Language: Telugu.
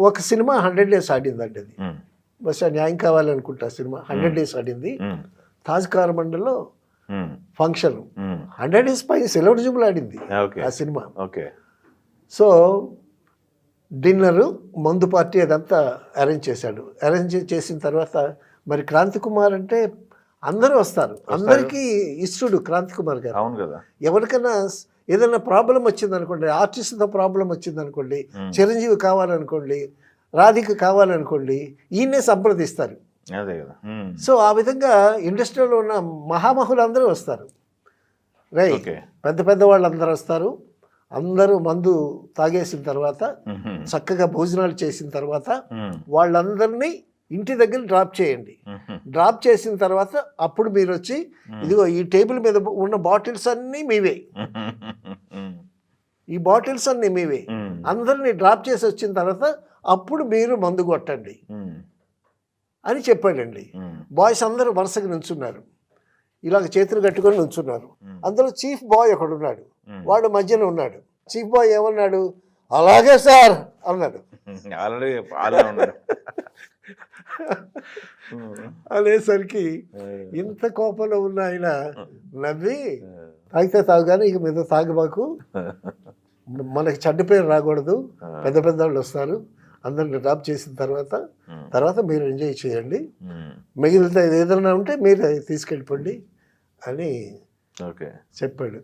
ఒక సినిమా 100 డేస్ ఆడిందండి అది. బహుశా న్యాయం కావాలనుకుంటా సినిమా 100 డేస్ ఆడింది. తాజ్ కారమండల్లో ఫంక్షన్ 100 డేస్ పై సిల్వర్ జూబుల్ ఆడింది ఆ సినిమా. సో డిన్నరు, మందు పార్టీ అదంతా అరేంజ్ చేశాడు. అరేంజ్ చేసిన తర్వాత మరి క్రాంతి కుమార్ అంటే అందరూ వస్తారు, అందరికీ ఇష్టడు క్రాంతి కుమార్ గారు. అవును కదా. ఎవరికైనా ఏదైనా ప్రాబ్లం వచ్చిందనుకోండి, ఆర్టిస్ట్తో ప్రాబ్లం వచ్చిందనుకోండి, చిరంజీవి కావాలనుకోండి, రాధిక కావాలనుకోండి, ఈయన్నే సంప్రదిస్తారు. అదే కదా. సో ఆ విధంగా ఇండస్ట్రీలో ఉన్న మహామహులు అందరూ వస్తారు. రైట్, పెద్ద పెద్ద వాళ్ళు అందరూ వస్తారు. అందరూ మందు తాగేసిన తర్వాత, చక్కగా భోజనాలు చేసిన తర్వాత వాళ్ళందరినీ ఇంటి దగ్గర డ్రాప్ చేయండి. డ్రాప్ చేసిన తర్వాత అప్పుడు మీరు వచ్చి, ఇదిగో ఈ టేబుల్ మీద ఉన్న బాటిల్స్ అన్నీ మీవే, ఈ బాటిల్స్ అన్నీ మీవే, అందరినీ డ్రాప్ చేసి వచ్చిన తర్వాత అప్పుడు మీరు మందు కొట్టండి అని చెప్పాడండి. బాయ్స్ అందరూ వరుసగా నిల్చున్నారు, ఇలాగ చేతులు కట్టుకొని నిల్చున్నారు. అందులో చీఫ్ బాయ్ ఒకడున్నాడు, వాడు మధ్యన ఉన్నాడు. చీఫ్ బాయ్ ఏమన్నాడు, అలాగే సార్ అన్నాడు. అనేసరికి ఇంత కోపంలో ఉన్న ఆయన నవ్వి, తాగితే తాగు కానీ ఇక మీద తాగబాకు, మనకి చెడ్డ పేరు రాకూడదు, పెద్ద పెద్ద వాళ్ళు వస్తారు, అందరిని డ్రాప్ చేసిన తర్వాత మీరు ఎంజాయ్ చేయండి, మిగిలిన ఏదైనా ఉంటే మీరు తీసుకెళ్ళిపోండి అని చెప్పాడు.